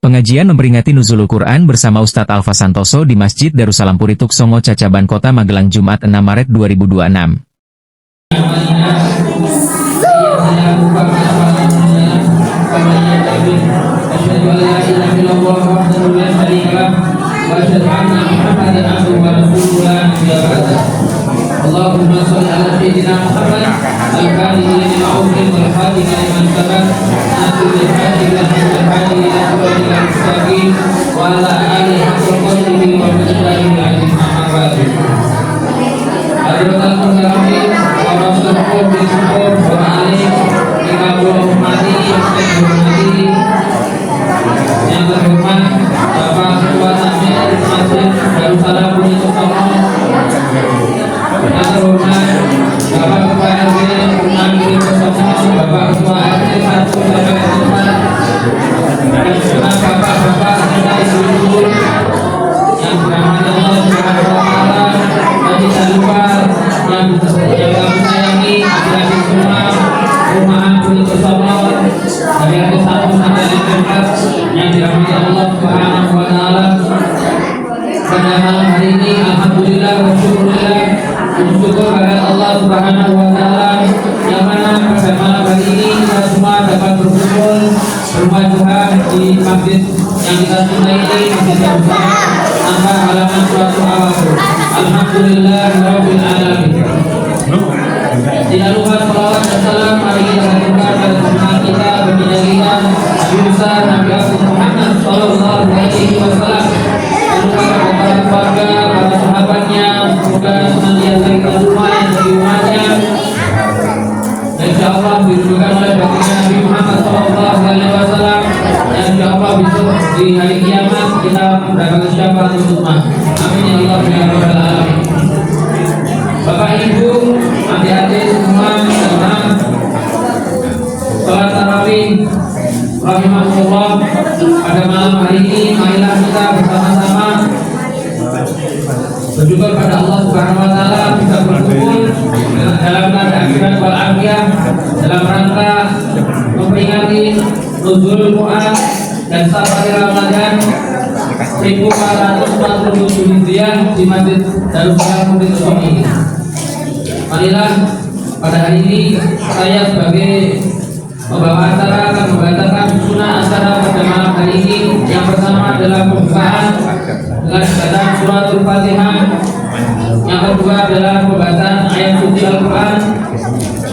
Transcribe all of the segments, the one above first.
Pengajian memperingati Nuzulul Quran bersama Ustadz Alfa Santoso di Masjid Darussalam Purituk Songo Cacaban Kota Magelang Jumat 6 Maret 2026. Allahumma sholli ala sayyidina Muhammad al-Fatih lima ukhrim wal-Fatih liman sabaq nasirul hadi wal hadi ila siratil mustaqim wa ala alihi haqqa qadrihi wa miqdarihi al-azim amma ba'du. Hadirin sekalian, wa rasulullah bisyukur wa alaihi wa rahmati yang terhormat Bapak Ketua Takmir Masjid Darussalam Purituk Songo, yang terhormat Bapak Ketua RT Purituk Songo, Bapak Ketua RT 1 sampai 4, dan juga bapak-bapak serta ibu-ibu yang dirahmati Allah Subhanahu wa taala, dan tidak lupa yang kami sayangi adik-adik semua rumahan Purituk Songo dari RT 1 sampai RT 4 yang dirahmati Allah Subhanahu wa taala. Pada malam hari ini alhamdulillah wa syukurillah, bersyukur kepada Allah Subhanahu wa taala yang mana pada malam hari ini kita semua dapat berkumpul berjamaah di masjid yang kita cintai ini, Masjid Darussalam tanpa halangan suatu apapun. Alhamdulillahirabbil alamin. Tidak lupa salawat dan salam mari kita haturkan pada junjungan kita, baginda kita Nabi besar Nabi Agung Muhammad sallallahu alaihi wasallam, kepada para keluarga, para sahabatnya, semoga senantiasa kita semua yang jadi umatnya, dan insyaallah diridhokan oleh baginda Nabi Muhammad sallallahu alaihi wasallam, dan insyaallah besok di hari kiamat kita mendapatkan syafaat untuk umat. Amin ya Allah ya rabbal alamin. Bapak Ibu, adik-adik semua, teman-teman, salat tarawih rahimahullah, pada malam hari ini marilah kita bersama-sama bersyukur pada Allah Subhanahu wa taala bisa berkumpul dalam keadaan sehat walafiat dalam rangka memperingati Nuzulul Quran dan Safar Ramadan 1447 Hijriah di Masjid Darussalam Purituk Songo ini. Marilah pada hari ini saya sebagai pembawa acara akan membacakan sunnah acara pada malam hari ini. Yang pertama adalah pembukaan dengan bacaan suratul Fatihah. Yang kedua adalah pembacaan ayat suci Al-Quran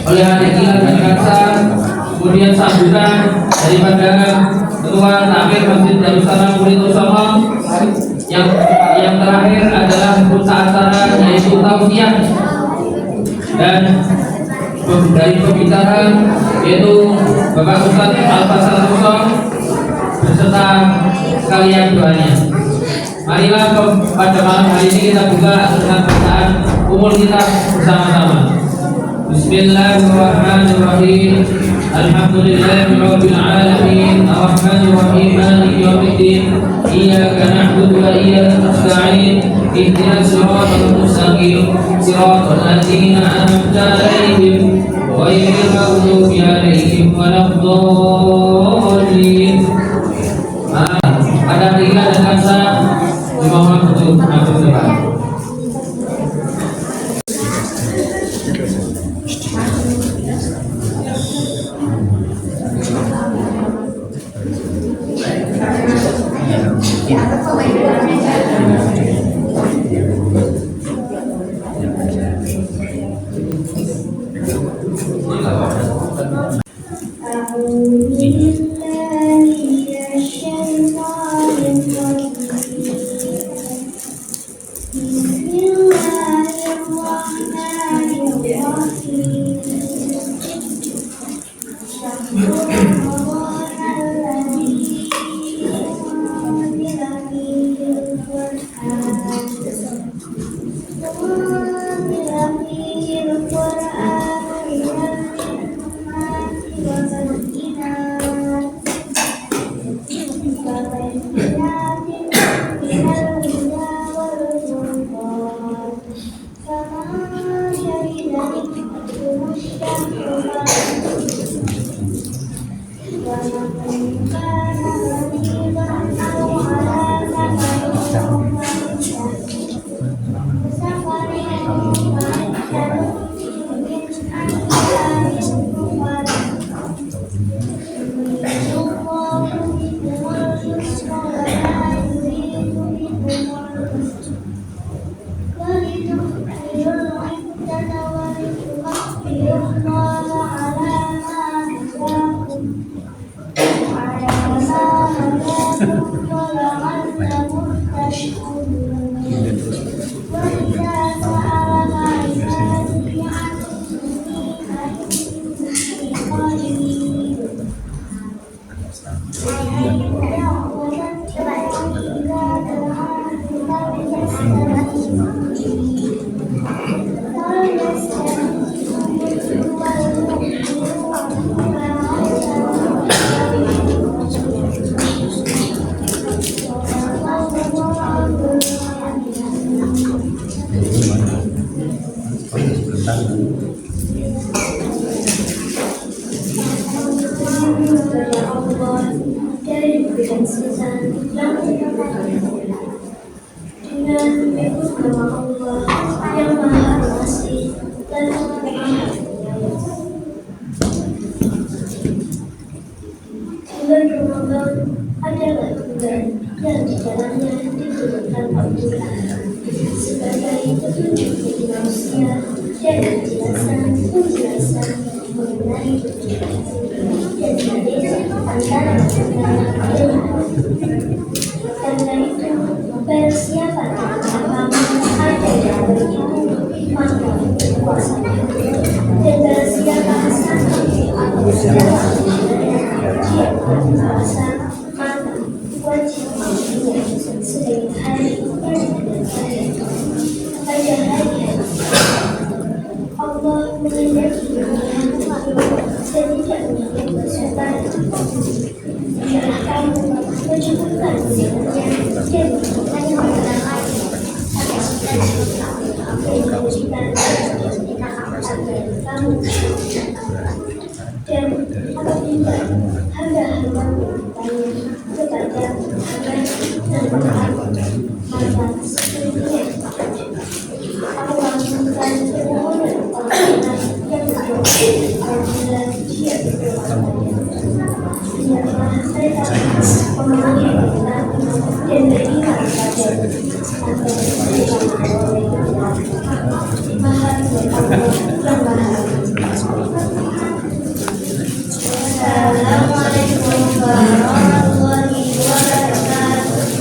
oleh adik Gilang dan Kansa. Kemudian sambutan daripada Ketua Takmir Masjid Darussalam Purituk Songo. Yang terakhir adalah pembuka acara yaitu tausiah, dan dari pembicara yaitu Bapak Ustadz Alfa Santoso beserta sekalian doanya. Marilah pada malam hari ini kita buka dengan bacaan umur kita bersama-sama. Bismillahirrahmanirrahim. Alhamdulillahirabbil alamin. Arrahmanirrahim. Maliki yaumiddin. Iyyaka na'budu wa iyyaka nasta'in. Ihdinas siratal mustaqim. Siratal ladzina an'amta 'alaihim ghairil maghdubi 'alaihim waladdallin. Ada tiga dan kansa dimohon untuk masuk depan. Bulan Ramadan adalah bulan yang di dalamnya diturunkan Al-Quran sebagai petunjuk bagi manusia dan penjelasan mengenai dan hadis antara negara dan karena itu barang siapa ada yang beriman maka berpuasa dan barang siapa sakit atau sedang dia berpuasa maka wajib mengambilnya sebagai hari pada hari Allah menghendaki dunia dan tidak menghendaki bersaudara. Biarlah kamu mencukupkan zikirnya dan hanya orang lain atas cita-cita apa yang kewajiban agar kamu dan apabila hamba-hamba bertanya kepada hamba dan berkata maka sebenarnya Allah bukan permohonan orang yang berdoa apabila dia berdoa biarlah mereka memenuhi kita dan beriman pada agar mereka oleh Allah Maha Kuasa yang Maha. Assalamualaikum warahmatullahi wabarakatuh.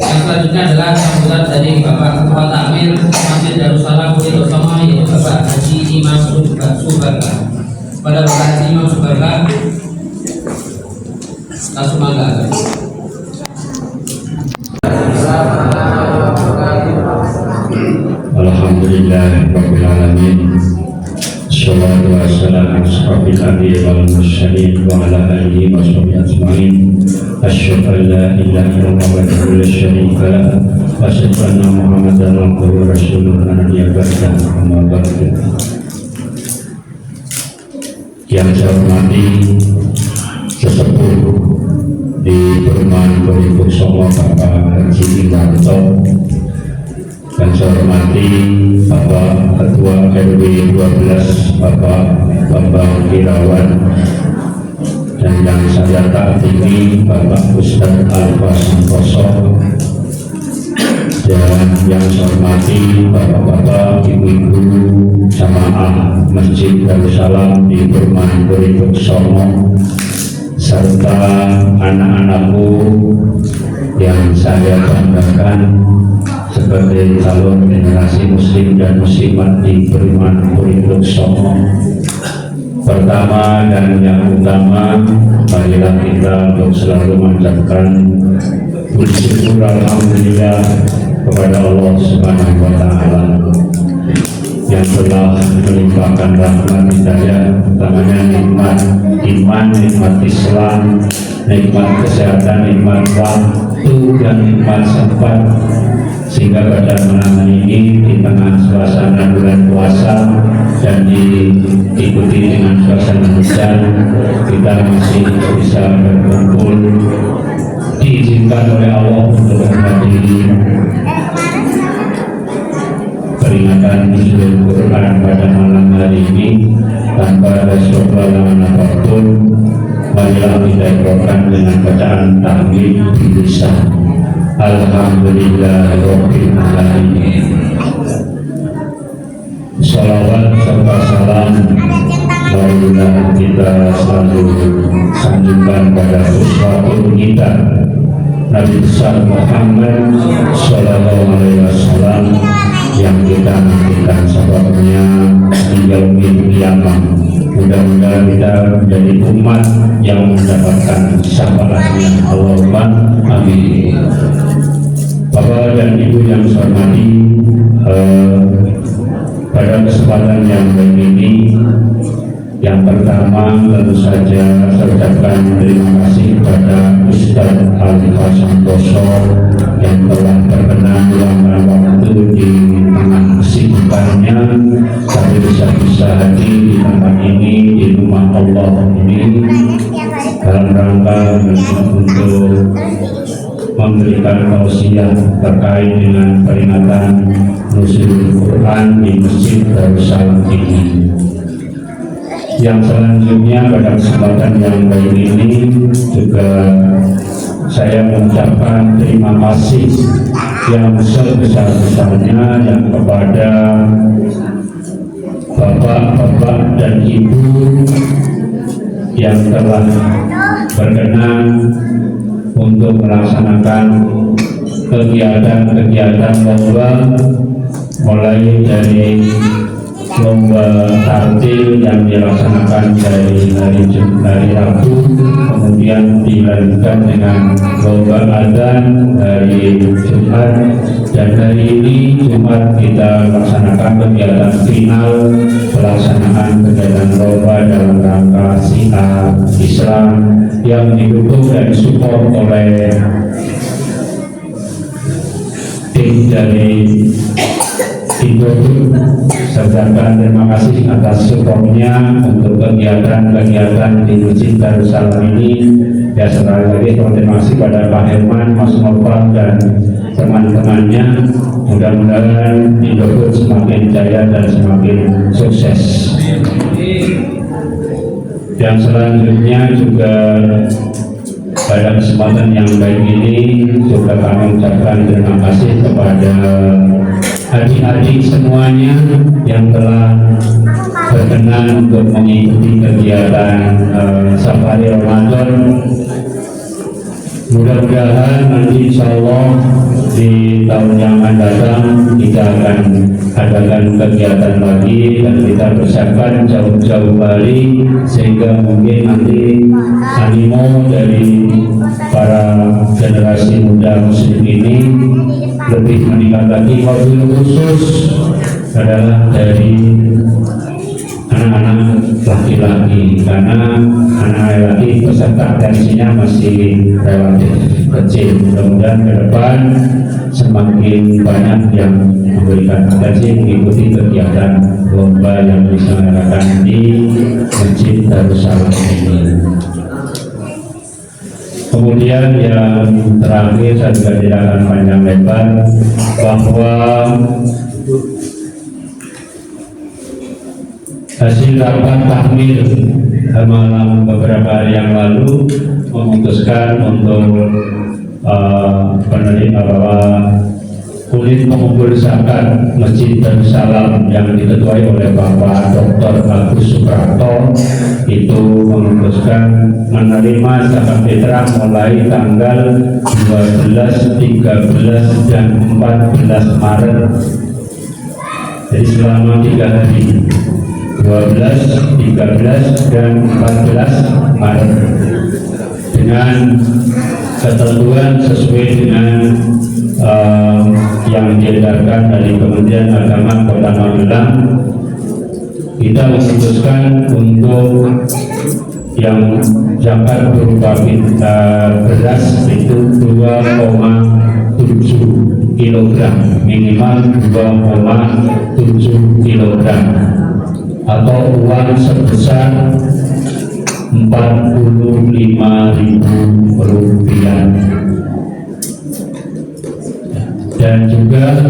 Yang selanjutnya adalah sambutan dari Bapak Ketua Takmir Masjid Darussalam Puri Utama yaitu Bapak Haji Imam Subarga. Pada Bapak Haji Imam Subarga, Kasumangga. Alhamdulillahirabbil alamin. Shallallahu wassalamu asrafil anbiya'i wal mursalin wa ala alihi wa sahbihi ajma'in. Asyhadu an la ilaha illallah wahdahu la syarika lah wa asyhadu anna Muhammadan abduhu wa rasuluhu la nabiyya ba'dahu amma ba'du. Yang saya hormati sesepuh di Perumahan Puri Songo Bapak Haji Iwarto, yang saya hormati Bapak Ketua RW 12 Bapak Bambang Irawan, dan yang saya taati Bapak Ustadz Alfa Santoso, dan yang saya hormati Bapak-bapak, Ibu-ibu jamaah Masjid Darussalam di Perumahan Puri Songo, serta anak-anakku yang saya banggakan sebagai calon generasi muslim dan muslimat di Perumahan Puri Songo. Pertama dan yang utama, marilah kita untuk selalu mengucapkan puji syukur alhamdulillah kepada Allah Subhanahu wa taala yang telah melimpahkan rahmat hidayah, utamanya nikmat iman, nikmat Islam, nikmat kesehatan, nikmat waktu dan nikmat sempat, sehingga pada malam ini di tengah suasana bulan puasa dan diikuti dengan suasana hujan, kita masih bisa berkumpul, diizinkan oleh Allah untuk menghadiri peringatan Nuzul Quran pada malam hari ini tanpa ada suatu halangan apapun. Marilah kita ikutkan dengan bacaan tahmid di lisan Alhamdulillahirabbil alamin. Salawat serta salam marilah kita selalu sanjungkan pada uswatun kita Nabi besar Muhammad Sallallahu Alaihi Wasallam yang kita nantikan sebabnya di yaumil qiyamah. mudah-mudahan kita menjadi umat yang mendapatkan syafaatnya. Allahumma amin. Bapak dan Ibu yang saya hormati, pada kesempatan yang baik ini, yang pertama tentu saja saya ucapkan terima kasih kepada Ustaz Alfa Santoso yang telah berkenan meluangkan waktu di tengah kesibukannya, tapi bisa hadir di tempat ini, di rumah Allah ini, dalam rangka untuk memberikan tausiah terkait dengan peringatan Nuzulul Quran di Masjid Darussalam ini. Yang selanjutnya pada kesempatan yang baik ini juga saya mengucapkan terima kasih yang sebesar-besarnya yang kepada bapak-bapak dan ibu yang telah berkenan untuk melaksanakan kegiatan-kegiatan lomba, mulai dari lomba tartil yang dilaksanakan dari hari Rabu, kemudian dilanjutkan dengan lomba adzan hari Jumat, dan hari ini Jumat kita laksanakan kegiatan final pelaksanaan kegiatan lomba dalam rangka Syiar Islam yang didukung dan disupport oleh tim dari Indofood. Sertakan terima kasih atas supportnya untuk kegiatan-kegiatan di Masjid Darussalam ini. Ya, sekali lagi terima kasih pada Pak Herman, Mas Noval dan teman-temannya. Mudah-mudahan Indofood semakin jaya dan semakin sukses. Yang selanjutnya juga pada kesempatan yang baik ini juga kami ucapkan terima kasih kepada adik-adik semuanya yang telah berkenan untuk mengikuti kegiatan Safari Ramadan. Mudah-mudahan nanti insya Allah di tahun yang akan datang kita akan adakan kegiatan lagi dan kita persiapkan jauh-jauh hari sehingga mungkin nanti animo dari para generasi muda muslim ini lebih meningkat lagi. Wabil khusus adalah dari anak-anak laki-laki, karena anak laki peserta atensinya masih relatif kecil. Mudah-mudahan ke depan semakin banyak yang memberikan atensi mengikuti kegiatan lomba yang diselenggarakan di Masjid Darussalam ini. Kemudian yang terakhir, saya juga tidak akan panjang lebar, bahwa hasil rapat tahmil malam beberapa hari yang lalu memutuskan untuk penerima bahwa unit pengumpul zakat Masjid Darussalam yang diketuai oleh Bapak Dr. Agus Suprapto itu memutuskan menerima zakat fitrah mulai tanggal 12, 13, dan 14 Maret. Jadi selama 3 hari, 12, 13, dan 14 Maret, dengan ketentuan sesuai dengan yang diedarkan dari Kementerian Agama Kota Magelang. Kita memutuskan untuk yang zakat berupa beras itu 2,7 kg, minimal 2,7 kg, atau uang sebesar Rp45.000. Dan juga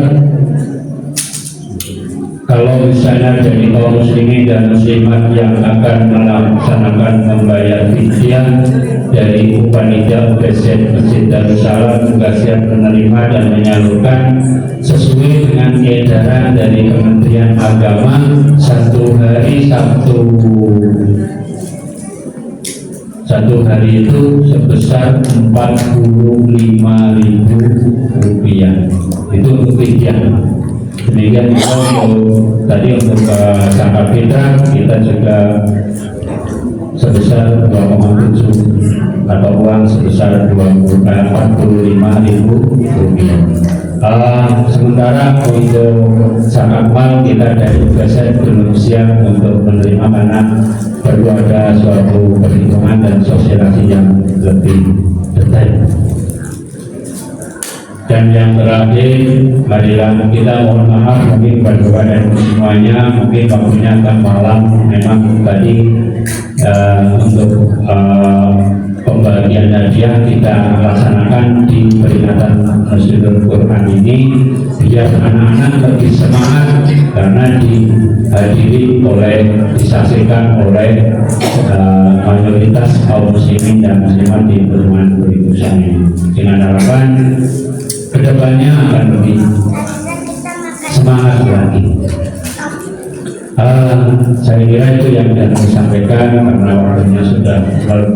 kalau misalnya dari kaum muslimin dan muslimat yang akan melaksanakan membayar fidyah dari panitia UPZ Masjid Darussalam juga siap menerima dan menyalurkan sesuai dengan edaran dari Kementerian Agama, satu hari itu sebesar Rp45.000. Itu untuk fidyah. Demikian juga tadi untuk zakat fitrah kita juga sebesar 2,7 atau uang sebesar 45.000 rupiah. Sementara untuk zakat mal kita dari Gasset belum siap untuk menerima karena perlu ada suatu perhitungan dan sosialisasi yang lebih detail. Dan yang terakhir, marilah kita mohon maaf mungkin kepada semuanya, mungkin waktunya agak malam. Memang tadi untuk pembagian hadiah kita laksanakan di peringatan Nuzulul Quran ini biar anak-anak lebih semangat karena dihadiri disaksikan oleh mayoritas kaum muslimin dan muslimat di Perumahan Purikusan ini, dengan harapan kedepannya akan lebih semangat lagi. Saya kira itu yang bisa saya sampaikan karena waktunya sudah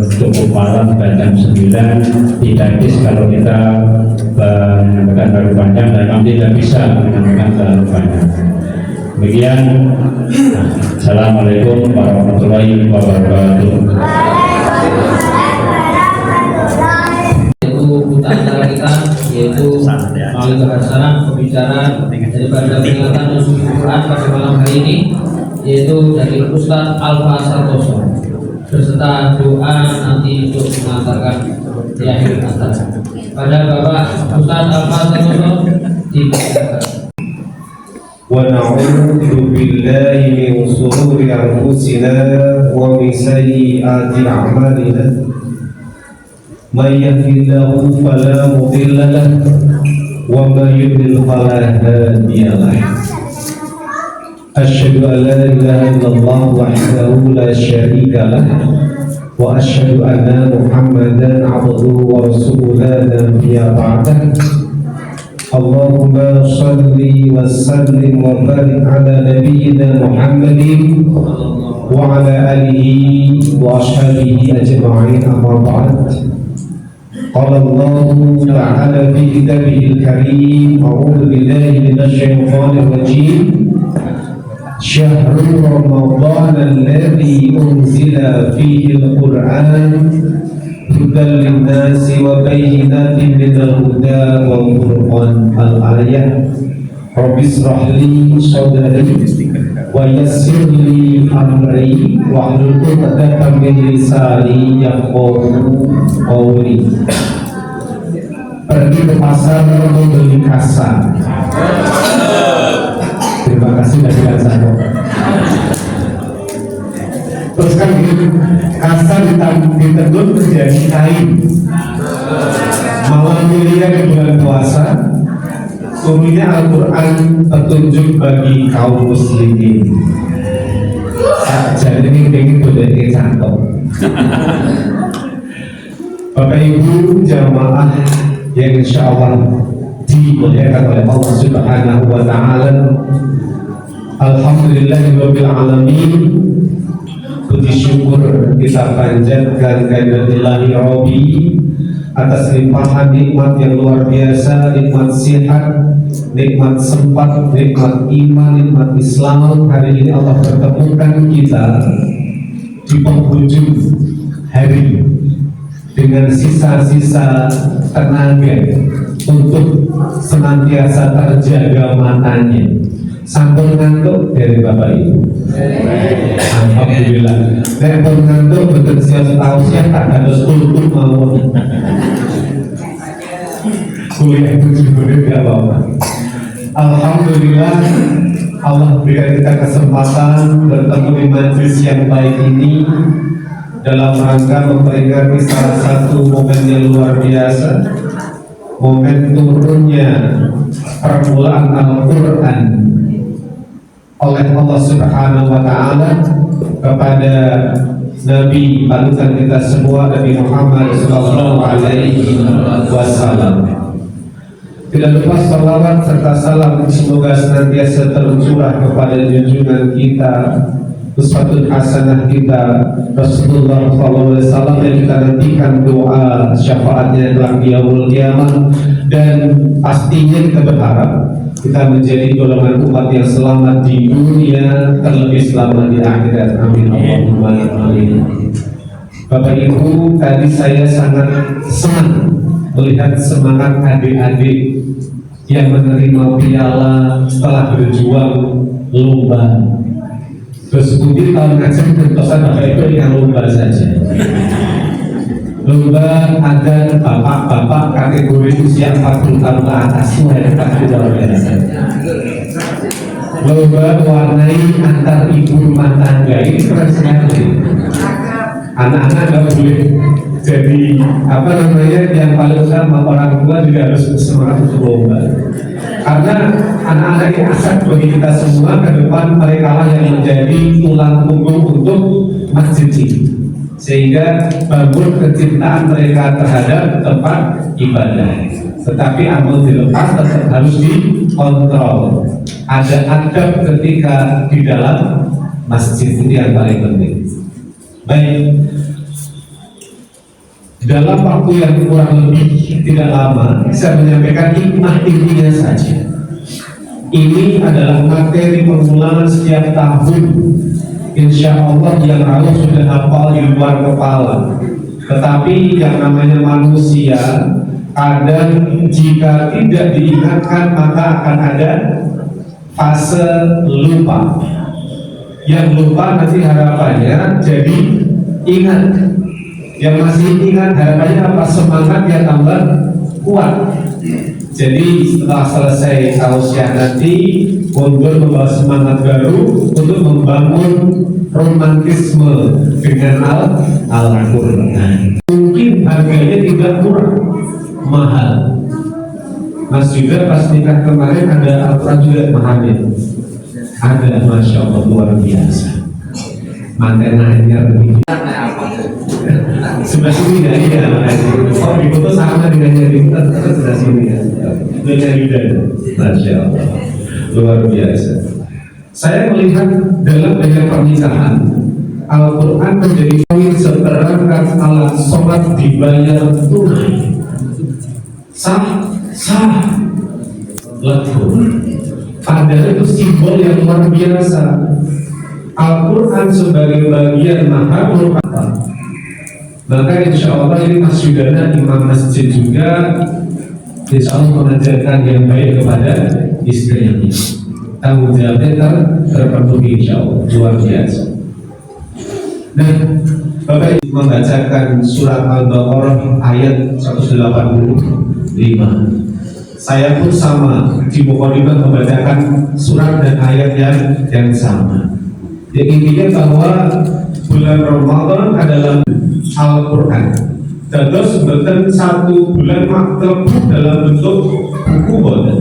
cukup malam, jam 9. Tidak etis kalau kita menyampaikan terlalu panjang dan kami tidak bisa menyampaikan terlalu panjang. Demikian, Assalamualaikum warahmatullahi wabarakatuh. Kita acara kita yaitu melalui kebersamaan pembicara daripada peringatan Nuzulul Quran pada malam hari ini, yaitu dari Ustadz Alfa Santoso beserta doa nanti untuk mengantarkan di akhir acara. Pada Bapak Ustadz Alfa Santoso dipersilakan. ونعوذ بالله من شرور أنفسنا ومن سيئات أعمالنا من يهده الله فلا مضل له ومن يضلل فلا هادي له أشهد أن لا إله إلا الله وحده لا شريك له وأشهد أن محمدا عبده ورسوله لا نبي بعده اللهم صل وسلم وبارك على نبينا محمد وعلى آله وأصحابه أجمعين أما بعد قال الله تعالى في كتابه الكريم أعوذ بالله من الشيطان الرجيم شهر رمضان الذي أنزل فيه القرآن هدى للناس وبينات من الهدى والفرقان الآية رب اشرح لي صدري ويسر لي أمري واحلل عقدة من لساني يفقهوا قولي. Pergi ke pasar membeli kasar. Terima kasih dari kasar. Terus kan kasar ditegun menjadi kain. Malam mulia di bulan puasa, turunnya Al-Quran petunjuk bagi kaum muslimin. Jadi ini pengen budaya cantok. Bapak Ibu jamaah yang insya Allah dimuliakan oleh Allah Subhanahu Wa Taala. Alhamdulillahirabbil alamin. Puji syukur kita panjatkan kehadirat Rabbi atas limpahan nikmat yang luar biasa, nikmat sehat, nikmat sempat, nikmat iman, nikmat Islam. Hari ini Allah pertemukan kita di penghujung hari dengan sisa-sisa tenaga untuk senantiasa terjaga matanya. Sampun ngantuk dari Bapak Ibu. Alhamdulillah. Sampun ngantuk betul siap tahu siap tak harus tutup mau. Kuliah itu juga tidak apa-apa. Alhamdulillah Allah berikan kita kesempatan bertemu di majelis yang baik ini dalam rangka memperingati salah satu momen yang luar biasa, momen turunnya permulaan Al-Quran oleh Allah Subhanahu Wa Taala kepada Nabi panutan kita semua, Nabi Muhammad Sallallahu Alaihi Wasallam. Tidak lupa salawat serta salam semoga senantiasa tercurah kepada junjungan kita, uswatun hasanah kita, Rasulullah Sallallahu Alaihi Wasallam, yang kita nantikan doa syafaatnya dalam yaumul qiyamah, dan pastinya kita berharap kita menjadi golongan umat yang selamat di dunia, terlebih selamat di akhirat. Amin Allahumma amin. Bapak Ibu, tadi saya sangat senang melihat semangat adik-adik yang menerima piala setelah berjuang lomba. Terus kemudian tahun ngajar bertosan Bapak Ibu yang lomba saja. Lomba ada bapak-bapak kategori usia 40 tahun ke atas, luar biasa. Lomba warnai antar ibu rumah tangga, ini keren sekali. Anak-anak nggak boleh jadi apa namanya, yang paling utama orang tua juga harus bersemangat untuk lomba, karena anak-anak ini aset bagi kita semua. Ke depan mereka lah yang menjadi tulang punggung untuk masjid ini, sehingga bangun kecintaan mereka terhadap tempat ibadah. Tetapi amal dilepas tetap harus dikontrol. Ada adab ketika di dalam masjid, itu yang paling penting. Baik, dalam waktu yang kurang lebih tidak lama, saya menyampaikan hikmah intinya saja. Ini adalah materi pengulangan setiap tahun. Insya Allah yang Allah sudah hafal di luar kepala. Tetapi yang namanya manusia, kadang jika tidak diingatkan maka akan ada fase lupa. Yang lupa nanti harapannya jadi ingat. Yang masih ingat harapannya apa? Semangatnya tambah kuat. Jadi setelah selesai tausiah nanti, mundur membawa semangat baru untuk membangun romantisme dengan Al-Quran. Mungkin harganya tidak murah, mahal. Mas juga pas nikah kemarin ada Al-Quran juga mahalnya. Ada, Masya Allah, luar biasa. Mantenanya begitu. Sebelah sini ya, iya. Oh, di foto sama dengan yang di sebelah sini ya. Dengan Yudan, Masya Allah, luar biasa. Saya melihat dalam banyak pernikahan, Al-Quran menjadi poin seperangkat alat sholat dibayar tunai. Sah, laku. Padahal itu simbol yang luar biasa. Al-Quran sebagai bagian mahal apa? Maka insya Allah ini Mas Yudana, imam masjid juga, insya Allah mengajarkan yang baik kepada istrinya. Tanggung jawabnya terpenuhi insya Allah, luar biasa. Nah, Bapak Ibu membacakan surat Al-Baqarah ayat 185. Saya pun sama di Mukadimah membacakan surat dan ayat yang sama. Yang intinya bahwa bulan Ramadan adalah Al-Quran. Terus betul satu bulan makhluk dalam bentuk buku boten.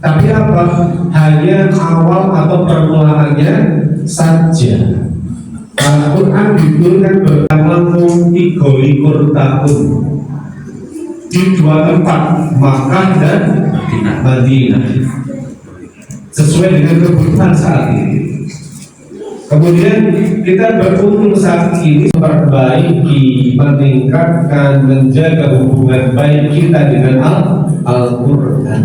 Tapi apa? Hanya awal atau permulaannya saja. Al-Quran diturunkan berlangsung 23 tahun di dua tempat, Makkah dan Madinah, sesuai dengan kebutuhan saat ini. Kemudian kita berkumpul saat ini memperbaiki, meningkatkan, menjaga hubungan baik kita dengan Al-Quran.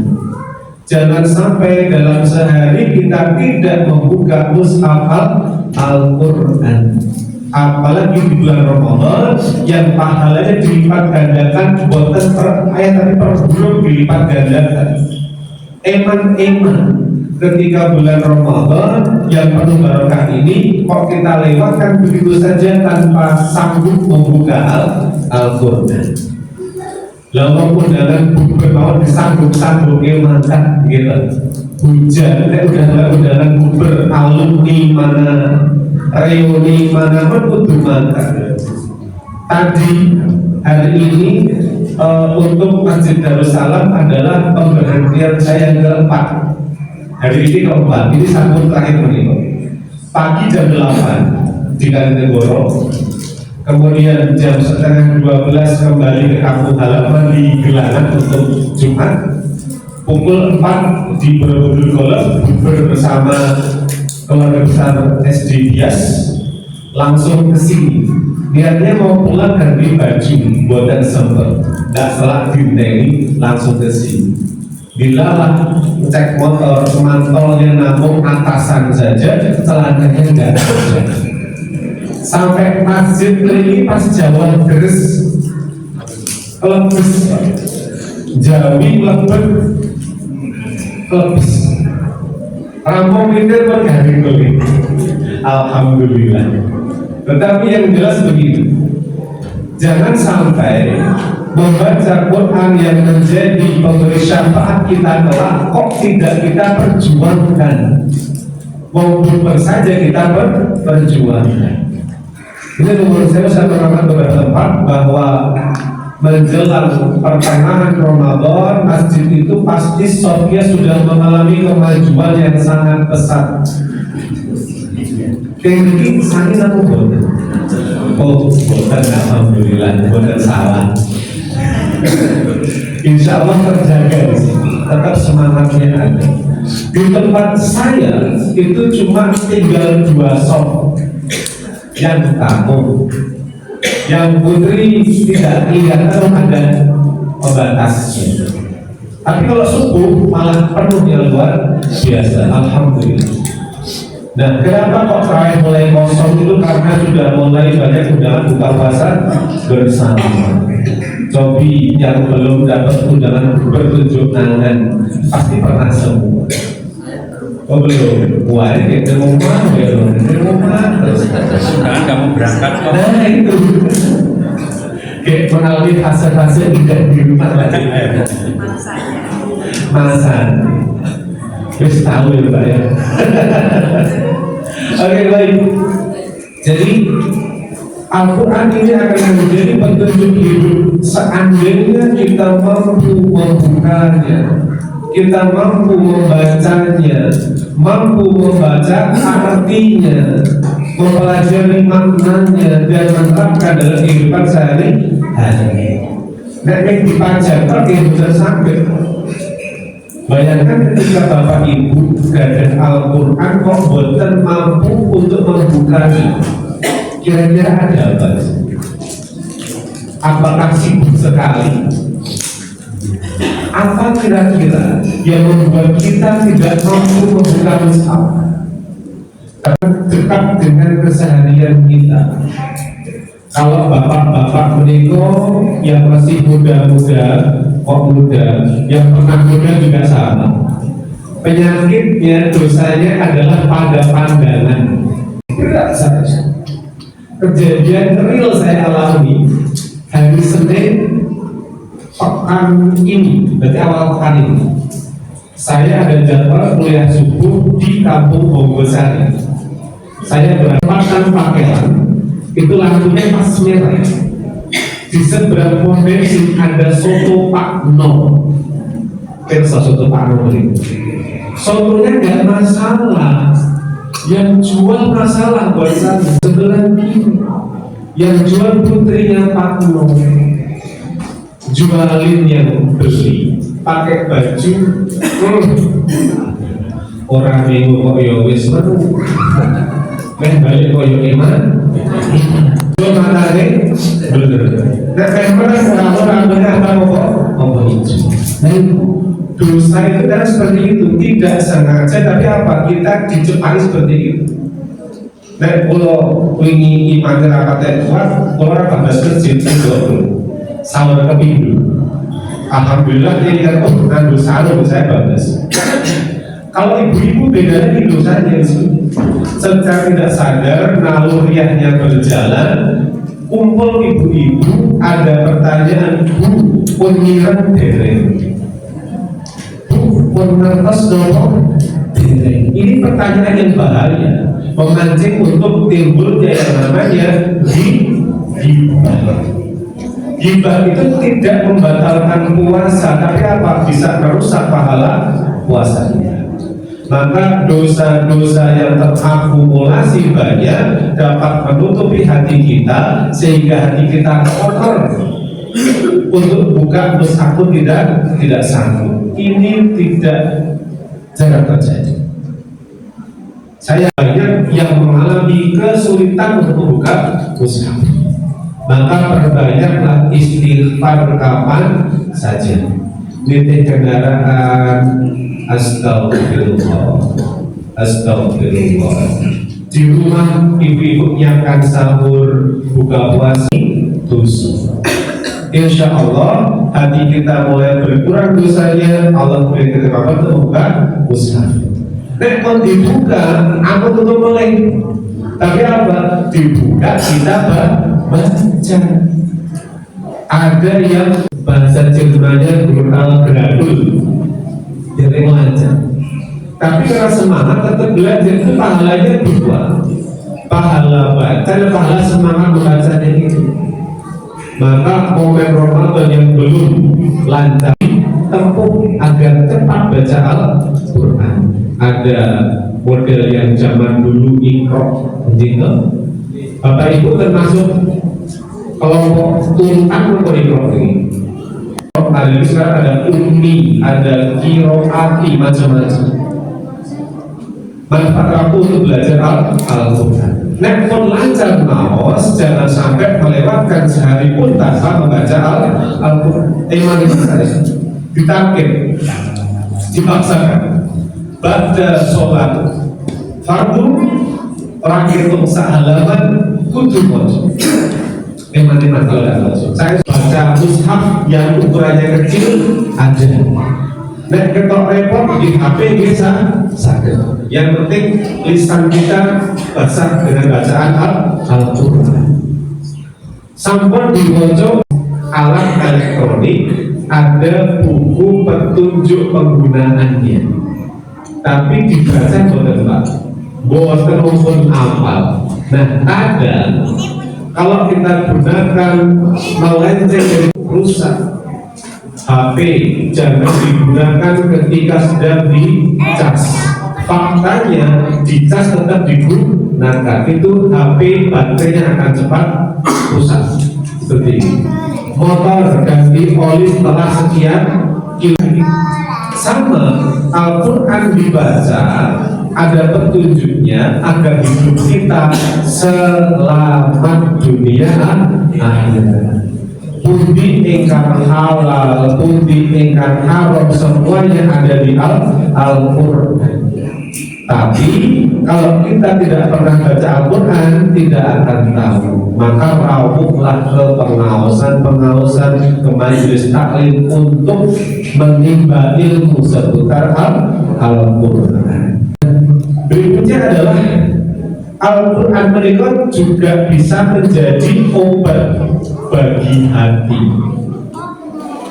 Jangan sampai dalam sehari kita tidak membuka mushaf Al-Quran. Apalagi di bulan Ramadan yang pahalanya dilipat gandakan, buatan per ayat tadi per bulan dilipat gandakan. Eman ketika bulan Ramadan yang penuh barokah ini kok kita lewatkan begitu saja tanpa sanggup membuka Al-Quran. Lalu undangan bukber disambung mantap gitu. Hujan, udah undangan bukber alumni mana, reuni mana pun kudu mantap. Tadi hari ini untuk Masjid Darussalam adalah pemberhentian saya yang keempat. Hari ini keempat, ini sambung terakhir ini. Pagi jam 8 di Kalinegoro, kemudian jam setengah 12 kembali ke kampung halaman di Gelangan untuk Jumat. Pukul 4 di Borobudur Golf bersama keluarga besar SD Bias langsung ke sini. Niatnya mau pulang ganti baju buatan sempet, nggak setelah dinteni langsung ke sini. Bila cek motor semantolnya namun atasan saja, celananya nggak ada. sampai masjid ini pas Jawa deres lebes, Jawi lebet lebes, rampung pinter bergaring beli. Alhamdulillah. Tetapi yang jelas begini, jangan sampai membaca Quran yang menjadi pemberi syafaat kita kelak kok tidak kita perjuangkan. Walaupun saja kita berjuangkan. Ini menurut saya pernah beberapa tempat bahwa menjelang pertengahan Ramadan masjid itu pasti Sofia sudah mengalami kemajuan yang sangat pesat. Mungkin saya aku boten. Oh, boten, alhamdulillah, boten salah. Insya Allah terjaga di sini, tetap semangatnya ada. Di tempat saya itu cuma tinggal 2 soft yang tamu, yang putri tidak kelihatan ada pembatasnya. Tapi kalau subuh malah penuh yang luar biasa, alhamdulillah. Nah, kenapa kok terakhir mulai kosong itu? Karena sudah mulai banyak undangan buka puasa bersama. Cobi yang belum dapat undangan bertunjuk tangan pasti pernah semua. Oh belum? Wah ini kayak rumah ya, rumah terus. Jangan kamu berangkat kok. Nah itu kayak mengalami fase-fase tidak di rumah lagi. Masa wis tahu ya Pak ya. Oke baik. Jadi Al-Quran ini akan menjadi petunjuk hidup seandainya kita mampu membukanya, kita mampu membacanya, mampu membaca artinya, mempelajari maknanya dan menerapkan dalam kehidupan sehari-hari. Nah, yang dipajak yang tersangkut. Bayangkan ketika Bapak Ibu gadah Al-Quran kok boten mampu untuk membukanya. Kira-kira ada apa? Apakah sibuk sekali? Apa kira-kira yang membuat kita tidak mampu membuka mushaf? Karena dekat dengan keseharian kita. Kalau bapak-bapak menikah yang masih muda-muda, kok muda, yang pernah muda juga sama. Penyakitnya, dosanya adalah pada pandangan. Berat saja. Kejadian real saya alami hari Senin pekan ini, berarti awal pekan ini. Saya ada jadwal kuliah subuh di Kampung Bonggosari. Saya berangkatkan pakaian, itu lampunya pas merah. Di seberang pom bensin ada soto Pak No. Persa soto Pak No ini. Sotonya nggak masalah. Yang jual masalah buat saya sebelah kiri. Yang jual putrinya Pak No, jualin yang beli pakai baju orang minggu kok ya wis meru balik kok ya iman jual matane bener nek memang orang apa itu. Nah dosa itu kan seperti itu, tidak sengaja tapi apa kita dicepani seperti itu. Nah kalau ingin iman rapatnya kuat, kalau orang babas masjid itu sahur kepindu. Alhamdulillah dia lihat oh ngandung sahur saya babas. Kalau ibu-ibu bedanya di dosanya secara tidak sadar naluriahnya berjalan, kumpul ibu-ibu ada pertanyaan bu penyiran dereng. Penertas dong. Ini pertanyaan yang bahaya, memancing untuk timbulnya yang namanya ghibah. Ghibah itu tidak membatalkan puasa, tapi apa? Bisa merusak pahala puasanya. Maka dosa-dosa yang terakumulasi banyak dapat menutupi hati kita sehingga hati kita kotor. Untuk buka mushaf pun tidak sanggup. Ini tidak jarang terjadi. Saya banyak yang mengalami kesulitan untuk membuka mushaf. Maka perbanyaklah istighfar kapan saja. Nitih kendaraan, astagfirullah, astagfirullah. di rumah ibu-ibu nyiapkan sahur, buka puasa, terus insya Allah hati kita mulai berkurang dosanya. Allah beri kita kabar untuk buka mushaf. Nek kon dibuka, aku tutup mulai. Tapi apa? Dibuka kita baca. Ada yang bahasa Cina-nya brutal beradul, jadi aja. Tapi karena semangat tetap belajar, itu pahalanya dua, pahala baca dan pahala semangat membacanya itu. Maka momen Ramadan yang belum lancar tempuh agar cepat baca Al-Quran. Ada model yang zaman dulu Iqra, gitu. Bapak Ibu termasuk kelompok turunan Iqra ini. Ada sekarang ada ummi, ada kiroati, macam-macam. Manfaat aku untuk belajar Al-Quran. Nek pun lancar maos, jangan sampai melewatkan sehari pun tanpa membaca Al-Quran. Iman itu saya ditakir, dipaksakan. Pada sholat fardu terakhir untuk sehalaman kudu mojo. Iman kalau tidak mojo. Saya baca mushaf yang ukurannya kecil aja. Nek ketok repot di HP bisa sakit. Yang penting lisan kita basah dengan bacaan Al-Quran. Sampun di pojok alat elektronik ada buku petunjuk penggunaannya. Tapi dibaca boten Pak, boten pun apal. Nah ada kalau kita gunakan melenceng dari rusak. HP jangan digunakan ketika sedang dicas. Faktanya dicas tetap digunakan, itu HP baterainya akan cepat rusak. Seperti ini. Motor ganti oli setelah sekian kilo. Sama Al-Quran dibaca ada petunjuknya agar hidup kita selamat dunia akhirat. Pundi ingkang halal, pundi ingkang haram, semuanya ada di Al-Quran. Tapi kalau kita tidak pernah baca Al-Quran, tidak akan tahu. Maka rawuhlah ke pengawasan ke majelis taklim untuk menimba ilmu seputar Al-Quran. Berikutnya adalah Al-Quran mereka juga bisa menjadi obat bagi hati.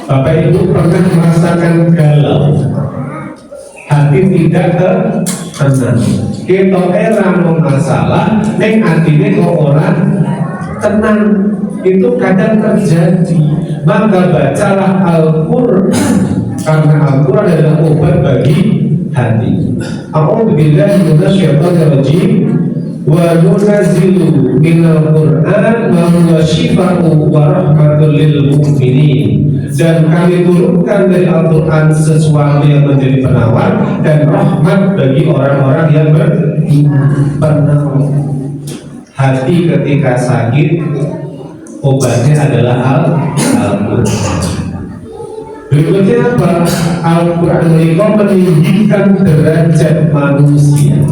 Bapak Ibu pernah merasakan galau, hati tidak tenang. Kita erano masalah, neng hatinya kok orang tenang. Itu kadang terjadi. Maka bacalah Al-Quran, karena Al-Quran adalah obat bagi hati. A'udzubillahi minasyaitonir rajim. Wa nunazzilu minal Qur'an ma huwa shifaa'un wa rahmatul lil mu'minin. Dan kami turunkan dari Al-Quran sesuatu yang menjadi penawar dan rahmat bagi orang-orang yang beriman. Hati ketika sakit, obatnya adalah Al-Quran. Berikutnya apa? Al-Quran meninggikan derajat manusia.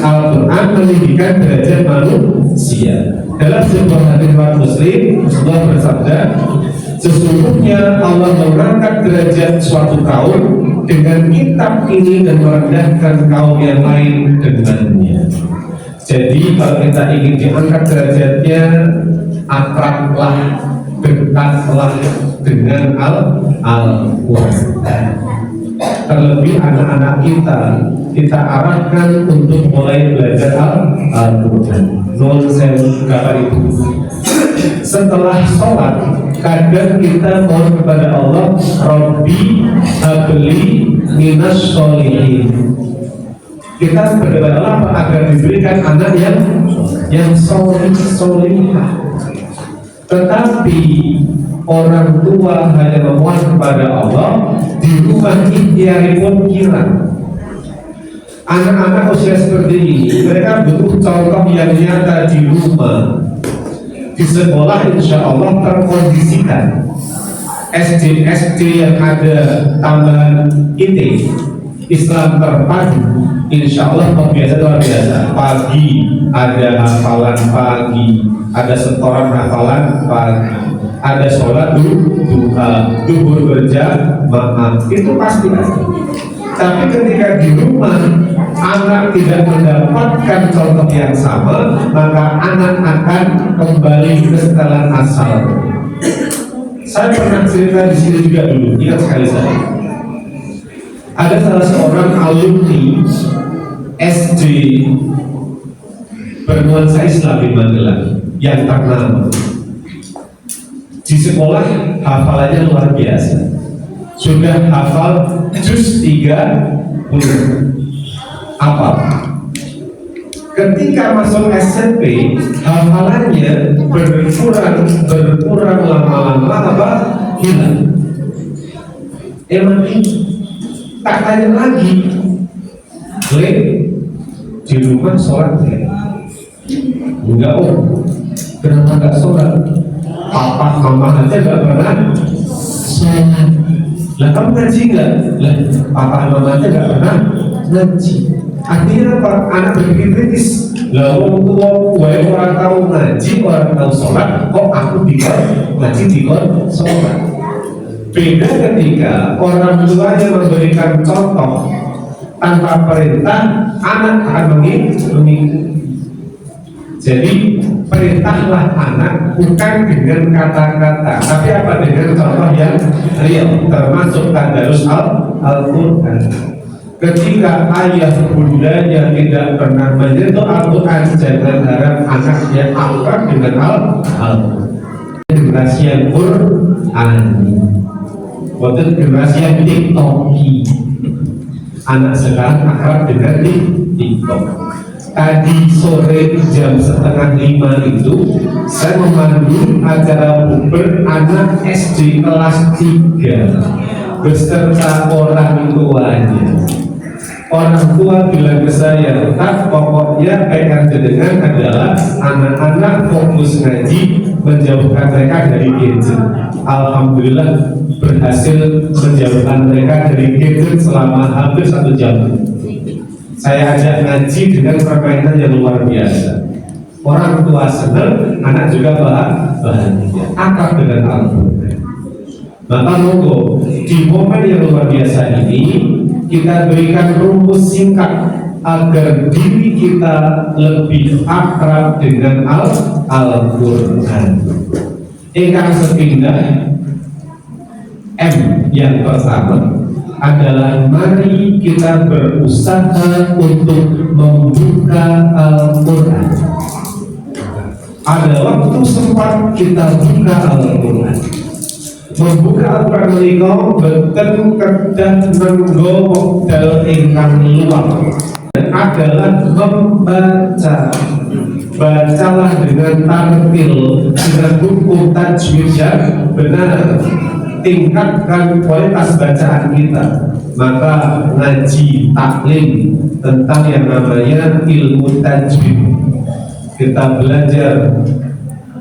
Al-Quran meninggikan derajat manusia. Dalam sebuah hadis Muslim, Rasulullah bersabda, sesungguhnya Allah mengangkat derajat suatu kaum dengan kitab ini dan merendahkan kaum yang lain dengannya. Jadi kalau kita ingin diangkat derajatnya, akrablah, dekatlah dengan Al-Quran. Terlebih anak-anak kita arahkan untuk mulai belajar Al-Quran. Non-sense Bapak Ibu. Setelah sholat, kadang kita mohon kepada Allah, Rabbi habli minas sholihin. Kita berdoa Allah agar diberikan anak yang solihah. Tetapi orang tua hanya memohon kepada Allah, di rumah ikhtiari pun hilang. Anak-anak usia seperti ini, mereka butuh contoh yang nyata di rumah. Di sekolah insya Allah terkondisikan. SD yang ada tambahan IT Islam terpadu, insya Allah biasa luar biasa. Pagi ada hafalan pagi, ada setoran hafalan pagi, ada sholat duha, duhur berjamaah, itu pasti ada. Tapi ketika di rumah anak tidak mendapatkan contoh yang sama, maka anak akan kembali ke setelan asal. Saya pernah cerita di sini juga dulu, ingat sekali saya. Ada salah seorang alumni SD bernuansa Islam di Magelang yang ternama. Di sekolah hafalannya luar biasa. Sudah hafal juz 30 apa? Ketika masuk SMP, hafalannya berkurang lama-lama apa? Hilang. Emang tak tanya lagi, di rumah sholat ya? Enggak om, kenapa enggak sholat? Papa mama aja enggak pernah sholat. Lah kamu ngaji enggak? Lah papa mama aja enggak pernah ngaji. Artinya apa? Anak berpikir kritis. Lah orang tua orang tahu ngaji, orang tahu sholat, kok aku dikon ngaji dikon sholat. Beda ketika orang tuanya memberikan contoh tanpa perintah, anak akan mengikuti. Jadi perintahlah anak bukan dengan kata-kata, tapi apa, dengan contoh yang real, termasuk tadarus Al-Quran. Ketika ayah bundanya tidak pernah menyentuh Al-Quran, jangan harap anaknya akrab dengan Al-Quran. Generasi yang Quran, bukan generasi yang TikToki. Anak sekarang akrab dengan TikTok. Tadi sore jam 4:30 itu saya memandu acara bukber anak SD kelas 3 beserta orang tuanya. Orang tua bilang ke saya, tak, pokoknya PR jenengan adalah anak-anak fokus ngaji, menjauhkan mereka dari gadget. Alhamdulillah berhasil menjauhkan mereka dari gadget selama hampir 1 jam. Saya ajak ngaji dengan permainan yang luar biasa. Orang tua senang, anak juga bahagia, akrab dengan Al-Quran. Maka monggo di momen yang luar biasa ini kita berikan rumus singkat agar diri kita lebih akrab dengan Al-Quran. Ingkang sepindah M yang pertama adalah mari kita berusaha untuk membuka Al-Quran. Ada waktu sempat kita buka Al-Quran. Membuka Al-Quran menika boten kedah nganggo wekdal ingkang luar, adalah membaca. Bacalah dengan tartil, dengan buku tajwid yang benar. Tingkatkan kualitas bacaan kita. Maka ngaji taklim tentang yang namanya ilmu tajwid. Kita belajar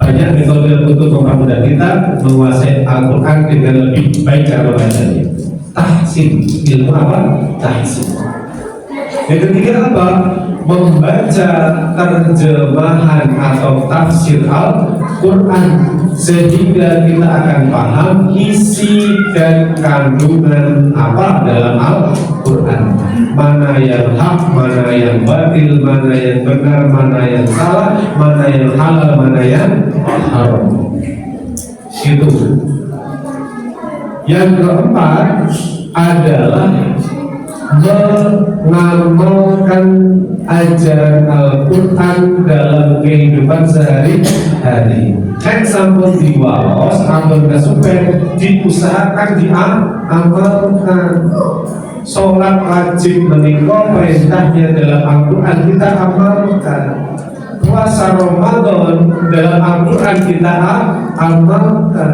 banyak metode untuk mempermudah kita menguasai Al-Quran dengan lebih baik cara membacanya. Tahsin, ilmu apa? Tahsin. Yang ketiga apa? Membaca terjemahan atau tafsir Al-Quran sehingga kita akan paham isi dan kandungan apa dalam Al-Quran. Mana yang hak, mana yang batil, mana yang benar, mana yang salah, mana yang halal, mana yang haram. Itu. Yang keempat adalah mengamalkan ajaran Al-Quran dalam kehidupan sehari-hari. Kan sampun diwaos, sampun kesupen, diusahakan diamalkan. Sholat wajib menika perintahnya dalam Al-Quran kita amalkan. Puasa Ramadan dalam Al-Quran kita amalkan.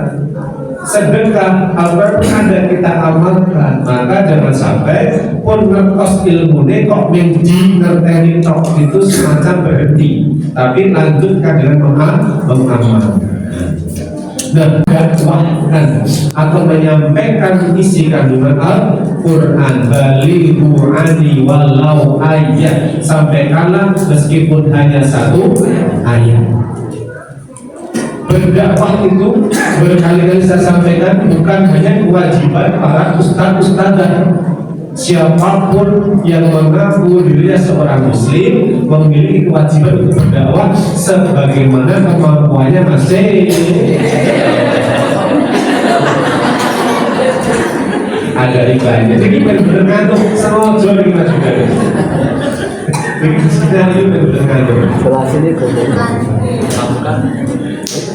Sedekah Al-Quran dan kita amalkan. Maka jangan sampai pun ngertos ilmune kok menji ngerteni tok itu semacam berhenti, tapi lanjutkan dengan mengamalkan. Nah, dakwahkan atau menyampaikan isi kandungan Al-Quran, balighu anni walau ayat, sampaikanlah meskipun hanya satu ayat. Berdakwah itu berkali-kali saya sampaikan bukan hanya kewajiban para ustaz-ustazah. Siapapun yang mengaku dirinya seorang muslim memiliki kewajiban untuk berdakwah sebagaimana kemampuannya masing. Ada iklannya, jadi benar-benar ngantuk sama jual lagi mas juga. Begitu sekali benar-benar ngantuk.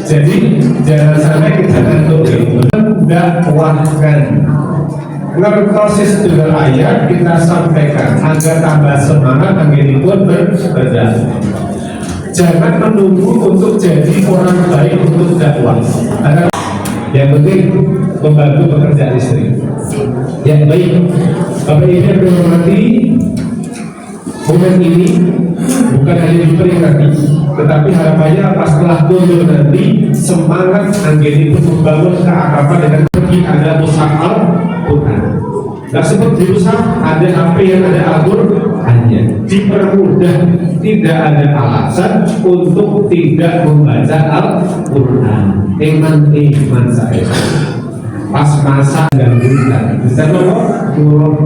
Jadi jangan sampai kita ngantuk itu. Dakwahkan. Proses dengan ayat kita sampaikan agar tambah semangat angin pun berdakwah. Jangan menunggu untuk jadi orang baik untuk dakwah. Yang penting membantu pekerjaan istri. Yang baik. Bapak Ibu yang dihormati, momen ini bukan hanya diperingati, tetapi harapannya apa setelah kunjung nanti semangat angin pun membangun keakraban dengan pergi ada mushaf Al-Quran. Nah seperti rusak ada HP yang ada Al-Qurannya, dipermudah, tidak ada alasan untuk tidak membaca Al-Quran. Iman saya pas masa gangguan bisa turun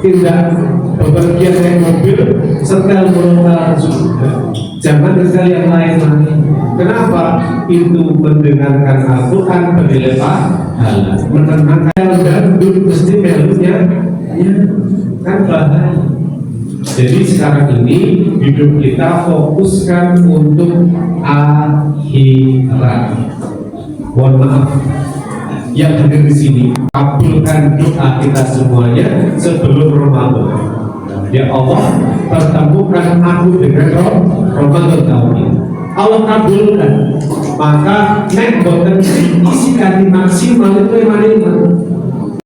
tidak bepergian naik mobil setel murotal juga, jangan setel yang lain-lain. Kenapa? Itu mendengarkan Al-Quran bernilai pahala, menenangkan gandut mesti melunya ya, kan bahaya. Jadi sekarang ini hidup kita fokuskan untuk akhirat. Mohon maaf yang hadir di sini, kabulkan doa kita semuanya sebelum Ramadan. Ya Allah, pertemukan aku dengan Ramadan tahun ini. Allah kabulkan, maka nek boten diisikan maksimal itu yang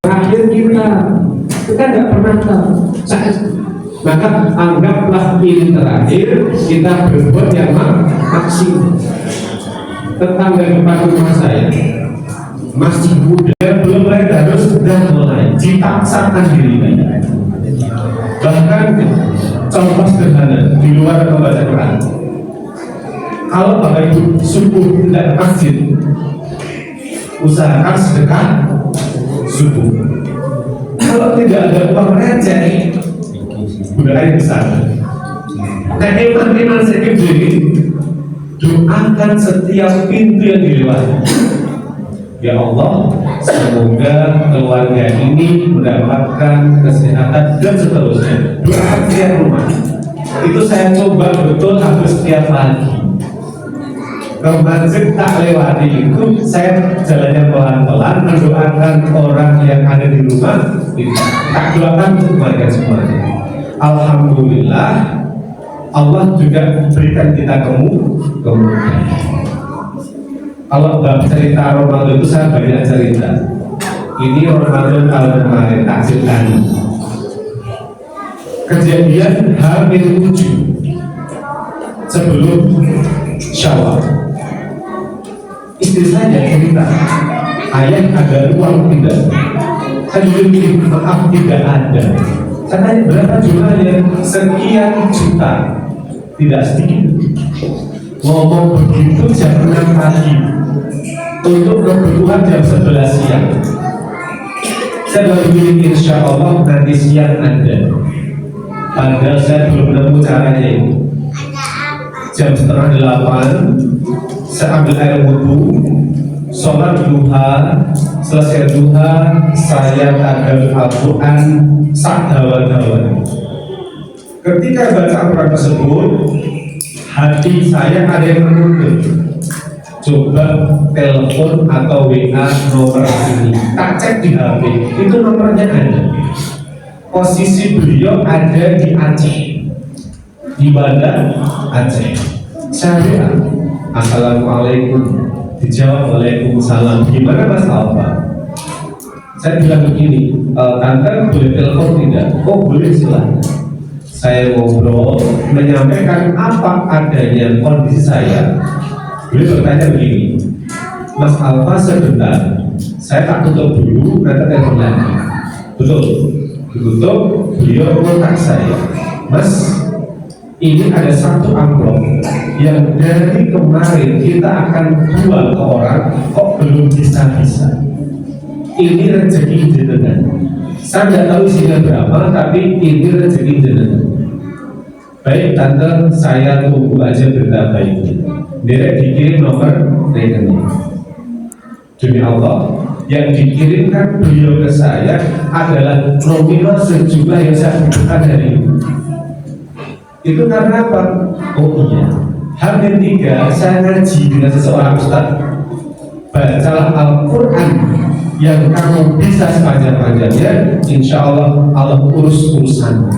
terakhir kita nggak pernah tahu. Maka anggaplah ini terakhir, kita berbuat yang maksimal. Tetangga depan rumah saya masih muda, belum mulai harus sudah mulai dipaksakan diri. Bahkan contoh sederhana di luar membaca Quran. Kalau Bapak Ibu subuh tidak ke masjid, usahakan sedekah subuh. Kalau tidak ada uang receh, budaya besar. Nah, iman sedikit jadi doakan setiap pintu yang dilewati. Ya Allah, semoga keluarga ini mendapatkan kesehatan dan seterusnya. Doakan setiap rumah. Itu saya coba betul hampir setiap pagi. Ke masjid tak lewati itu, saya jalannya pelan-pelan mendoakan orang yang ada di rumah. Tak doakan untuk mereka semuanya. Alhamdulillah, Allah juga berikan kita kemudahan. Kalau bab cerita Ramadan itu saya banyak cerita. Ini Ramadan tahun kemarin tak ceritakan. Kejadian H-7 sebelum Syawal. Istri saya cerita, ayah ada uang tidak? Saya juga maaf tidak ada. Saya tanya berapa jumlahnya? Sekian juta, tidak sedikit. Ngomong begitu jam 6 pagi untuk kebutuhan jam 11 siang. Saya baru bilang insya Allah nanti siang ada. Padahal saya belum nemu caranya itu. Jam 7:30 saya ambil air wudhu, sholat duha, selesai duha saya tagal Al-Quran sakdawan-dawan. Ketika baca Al-Quran tersebut, hati saya ada yang menurut. Coba telepon atau WA nomor ini, tak cek di HP, itu nomornya ada. Posisi beliau ada di Aceh, di Banda Aceh. Saya Assalamualaikum, dijawab Waalaikumsalam. Gimana Mas Alfa? Saya bilang begini, Tante boleh telepon tidak? Oh boleh, silahkan. Saya ngobrol, menyampaikan apa adanya kondisi saya. Beliau bertanya begini, Mas Alfa sebentar, saya tak tutup dulu, nanti telepon lagi. Betul, ditutup, beliau kontak saya, Mas, ini ada satu amplop yang dari kemarin kita akan jual ke orang, kok belum bisa-bisa. Ini rezeki jenengan. Saya nggak tahu isinya berapa, tapi ini rezeki jenengan. Baik tante, saya tunggu aja berita baiknya. Dia dikirim nomor rekening. Demi Allah, yang dikirimkan beliau ke saya adalah nominal sejumlah yang saya butuhkan hari ini. Itu karena apa? Oh iya, H-3 saya ngaji dengan seseorang ustaz. Bacalah Al-Quran yang kamu bisa sepanjang-panjangnya, insya Allah Allah urus urusan.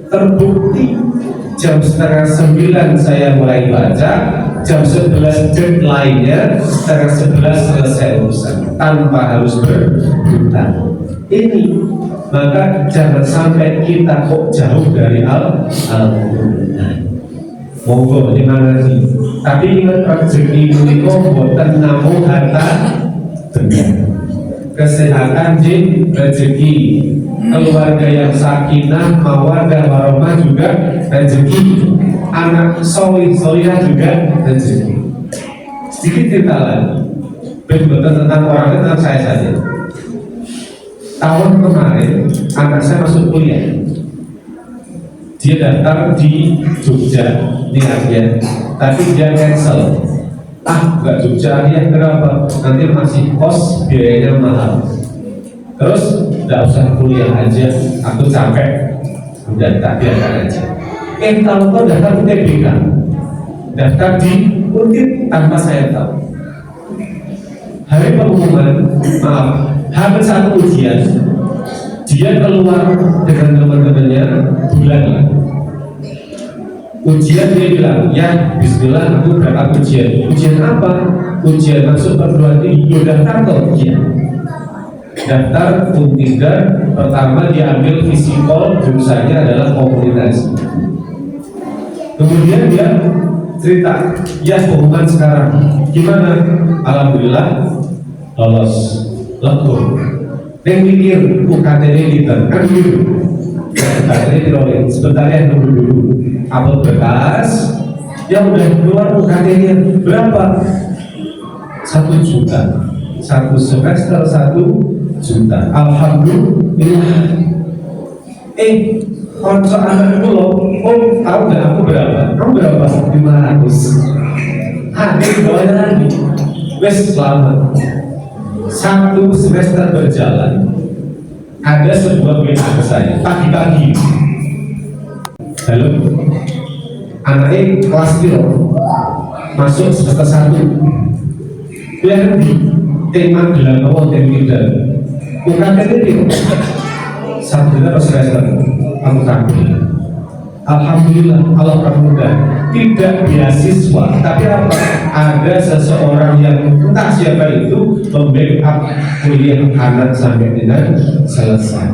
Terbukti jam 8:30 saya mulai baca, jam 11 deadline-nya, 10:30 selesai urusan tanpa harus berhutang. Ini maka jangan sampai kita kok jauh dari Al-Quran. Monggo gimana sih? Tapi ingat rezeki menika boten namung harta benda. Kesehatan jin rezeki, keluarga yang sakinah, mawaddah warahmah juga rezeki, anak solihah juga rezeki. Sedikit cerita lagi, betul tentang orang tentang saya saja. Tahun kemarin anak saya masuk kuliah, dia daftar di Jogja niatnya, tapi dia cancel. Nggak Jogja ya, kenapa? Nanti masih kos, biayanya mahal. Terus nggak usah kuliah aja, aku capek, udah tak biarkan aja. Tahu daftar UTBK, daftar di UNTIP tanpa saya tahu. Hari pengumuman, maaf, hampir satu ujian, dia keluar dengan teman-temannya bulan lah. Ujian dia bilang, ya bismillah aku berangkat ujian. Ujian apa? Ujian masuk perguruan tinggi. Daftar ke ujian. Daftar Untiga, pertama diambil fisikal, jurusannya adalah komunikasi. Kemudian dia cerita, ya pengumuman sekarang gimana? Alhamdulillah lolos, lengkap. Yang mikir UKTD kita kan gitu. UKTD diroleh, sebentar ya nunggu dulu. Upload berkas, yang udah keluar UKT-nya berapa? 1 juta, 1 semester 1 juta. Alhamdulillah. Konco anak itu loh, tahu nggak aku berapa? Kamu berapa? 500. Hadir bawahnya lagi. Wes selamat. 1 semester berjalan, ada sebuah WA ke saya pagi-pagi. Halo, anaknya kelas piro, masuk semester 1. Kuliah di tema gelar awal dan tidak. Bukan itu 1 juta per semester. Kamu tahu. Alhamdulillah Allah permudah. Tidak beasiswa, tapi apa? Ada seseorang yang entah siapa itu membackup kuliah anak sampai dengan selesai.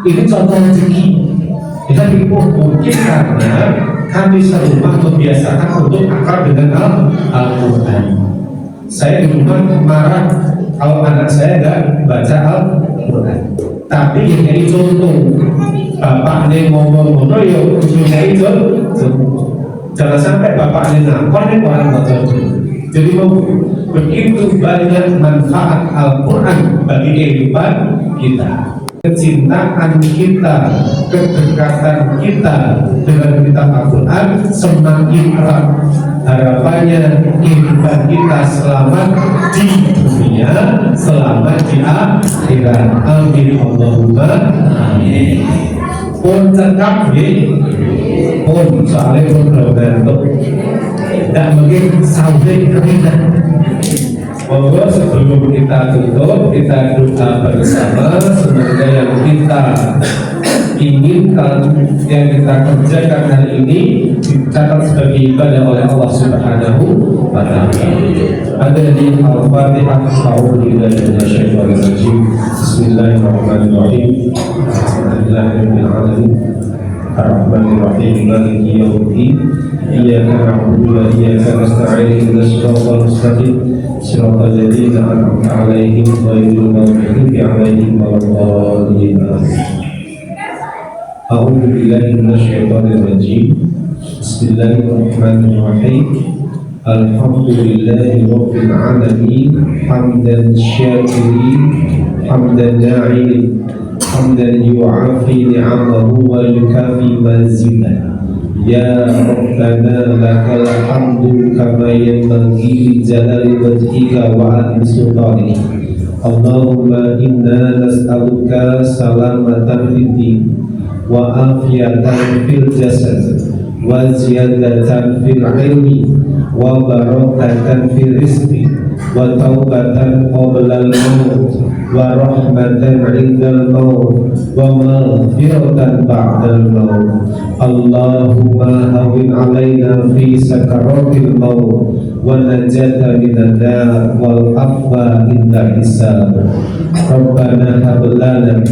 Ini contoh rezeki. Kita mungkin karena kami serumah membiasakan untuk akrab dengan Al-Quran. Saya di rumah marah kalau anak saya nggak baca Al-Quran. Tapi ini contoh, bapaknya ngomong yuk ini contoh. Jangan sampai bapaknya ngakon orang baca. Jadi begitu banyak manfaat Al-Quran bagi kehidupan kita. Kecintaan kita, kedekatan kita dengan kitab Al-Quran semakin erat. Harapannya kehidupan kita selamat di dunia, selamat di akhirat. Amin Allahumma amin. Pun cekap pun soalnya pun belum ngantuk. Tak mungkin sampai keringat. Monggo sebelum kita tutup, kita doa bersama. Semoga yang kita inginkan, yang kita kerjakan hari ini dicatat sebagai ibadah oleh Allah Subhanahu wa Ta'ala. Ada di Al-Fatihah. A'udzubillahi minasyaitonir rajim. Bismillahirrahmanirrahim. Alhamdulillahirabbil alamin. Ar-Rahmanir-Rahim. Maliki yaumiddin. Iyyaka na'budu wa iyyaka nasta'in. Ihdinas siratal mustaqim. Shiratal ladzina an'amta 'alaihim ghairil maghdubi 'alaihim waladdallin. A'udzu billahi minasyaitonir rajim. Bismillahirrahmanirrahim. Alhamdulillahi rabbil alamin, hamdan syakirin, hamdan na'imin, hamdan yu'afi ni'amahu wa yukafi mazidah. Ya Rabbana lakal hamdu kama yanbaghi li jalali wajhika wa 'azimi sultanik. Allahumma inna nas'aluka salamatan fid din wa afiyatan fil jasad wa ziyadatan fil ilmi wa barakatan fil rizqi wa taubatan qabla al-maut wa rahmatan 'indal maut wa maghfiratan ba'dal maut. Allahumma hawwin 'alaina fi sakaratil maut wa najata minan nar wal afwa inda hisab. Rabbana hab lana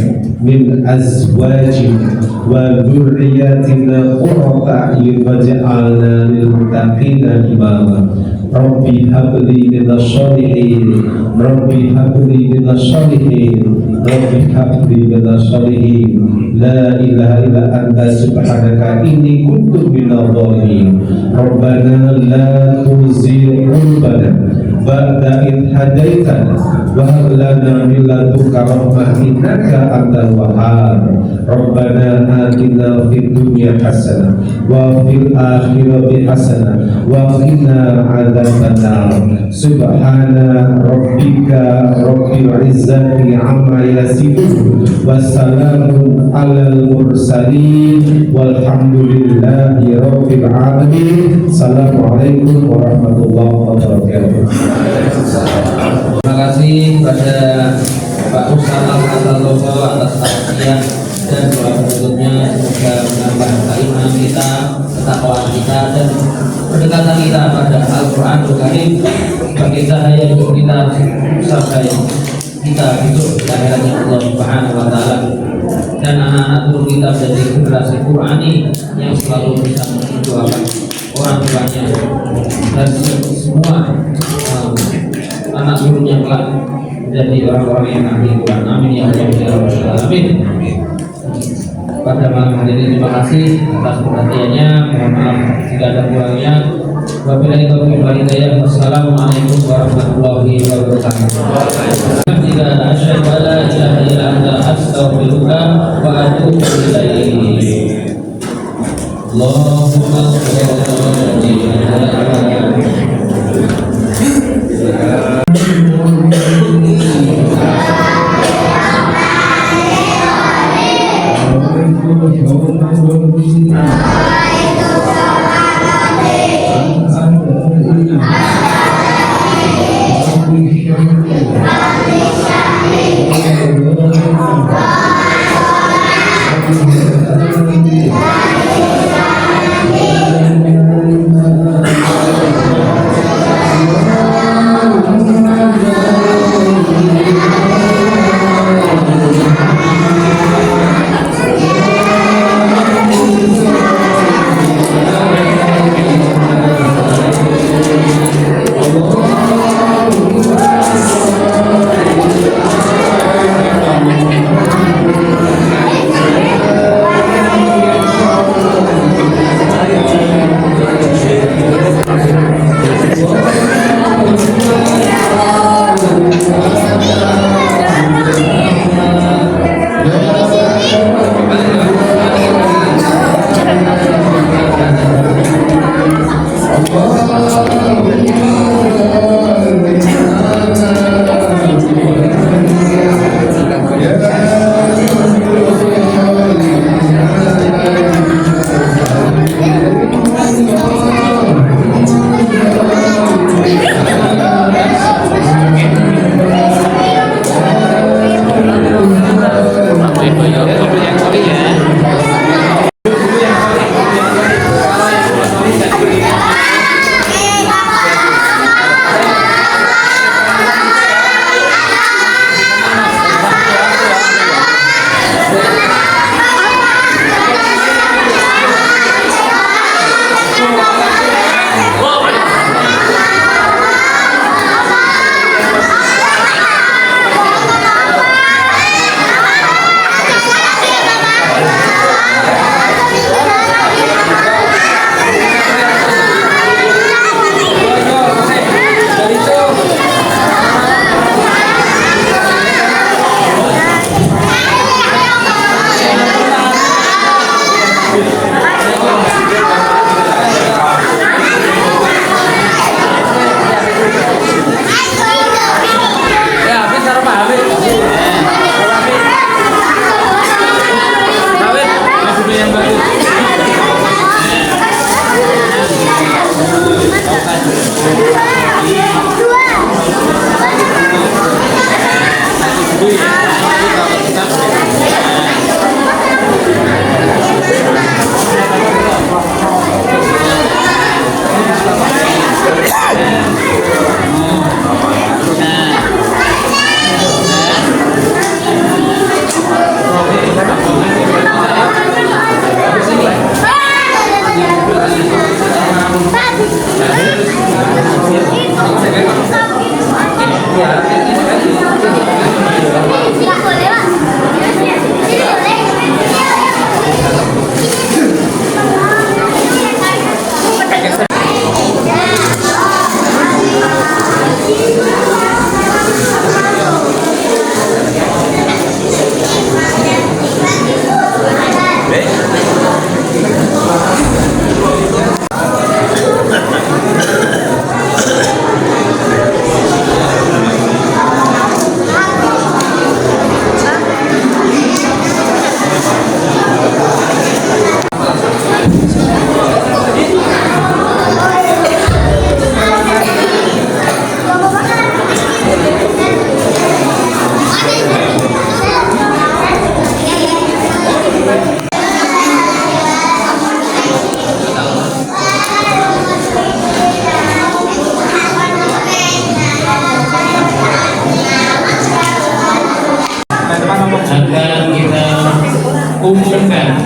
min azwajina wa dhurriyyatina qurrata a'yun waj'alna lil muttaqina imama. Rabbi habli minas sholihin, Rabbi habli minas sholihin, Rabbi habli minas sholihin. La ilaha illa anta subhanaka inni kuntu minadh dhalimin. Rabbana la tuzigh qulubana ba'da idh hadaitana wa hab lana min ladunka rahmah innaka antal wahhab. Rabbana atina fid dunya hasanah wa fil akhirati hasanah wa qina adzabannar. Subhana rabbika rabbil izzati amma yasifun wa salamun alal mursalin walhamdulillahi rabbil alamin. Assalamualaikum warahmatullahi wabarakatuh. Terima kasih kepada Pak Ustaz Al-Santoso atas tausiah dan doa berikutnya, semoga menambah keimanan kita, ketakwaan kita, dan pendekatan kita pada Al-Quranul Karim sebagai cahaya hidup kita sampai kita hidup di akhiratnya Allah Subhanahu wa Ta'ala, dan anak-anak turun kita menjadi generasi Qurani yang selalu bisa mendoakan orang tuanya dan semua anak turunnya kelak menjadi orang-orang yang ahli Quran. Amin ya Allah ya Rabbal alamin. Pada malam hari ini terima kasih atas perhatiannya. Mohon maaf jika ada kurangnya. Wabillahi taufiq wal hidayah. Wassalamualaikum warahmatullahi wabarakatuh. Jika asyhadu an la ilaha illa anta astaghfiruka wa atubu ilaik. Allahumma shalli ala umumkan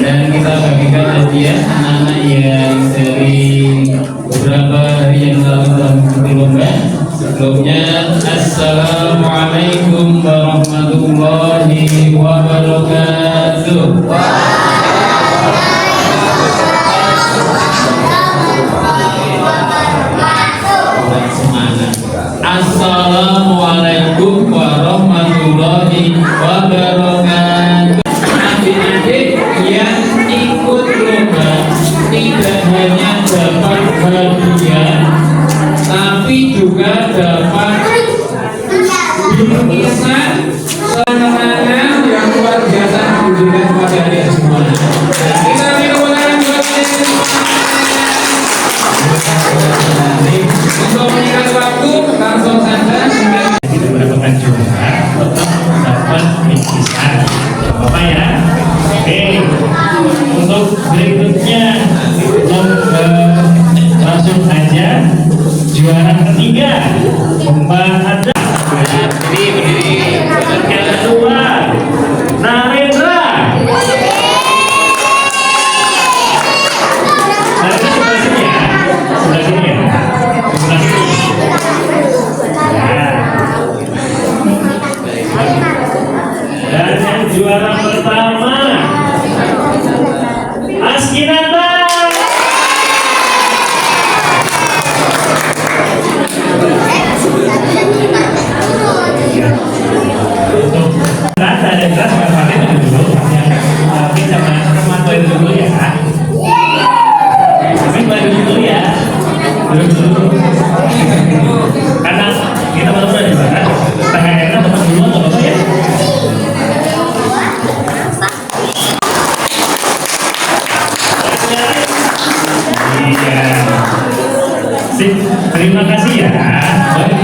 dan kita bagikan hadiah anak-anak yang dari beberapa hari yang lalu telah mengikuti lomba. Sebelumnya, Assalamualaikum warahmatullahi wabarakatuh. Assalamualaikum warahmatullahi wabarakatuh. Adik-adik yang ikut lomba tidak hanya dapat hadiah, tapi juga dapat bingkisan senangan yang luar biasa diberikan kepada adik semua. Kita beri tepuk tangan buat untuk meningkat waktu langsung saja. Tidak mendapatkan juara, tetap dapat bingkisan. Apa ya? Oke. Untuk berikutnya, langsung aja juara ketiga. Mbak ada. Berdiri. Yang kedua, Narendra. Narendra sebelah sini ya. Sebelah sini ya. Sebelah sini. Ya. Dan yang juara pertama, Askinata. Untuk rasa dan kelas kemarin dulu, tapi sama teman dulu ya. Tapi dulu ya. Dulu. Karena kita baru di mana? Tengahnya teman dulu atau apa ya? Iya. Sip, terima kasih ya. Baik,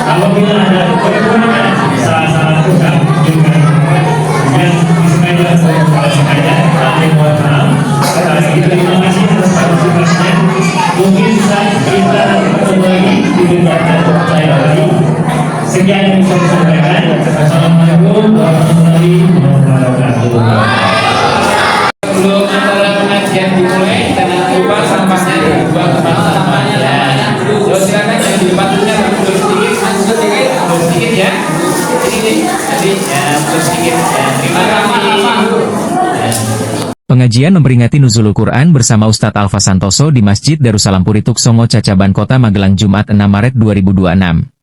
Apabila ada kekurangan salah satu dengan yang disediakan oleh saya, kami mohon maaf. Terima kasih atas partisipasinya. Mungkin bisa kita kembali di debat saya lagi. Sekian yang bisa saya sampaikan. Assalamualaikum warahmatullahi wabarakatuh. Sebelum acara pengajian dimulai, jangan lupa sampahnya dibuang ke tempat sampahnya. Terus silakan yang di depan punya mundur sedikit ya. Ini tadi ya mundur sedikit ya. Terima kasih. Pengajian memperingati Nuzulul Quran bersama Ustadz Alfa Santoso di Masjid Darussalam Purituk Songo Cacaban Kota Magelang Jumat 6 Maret 2026.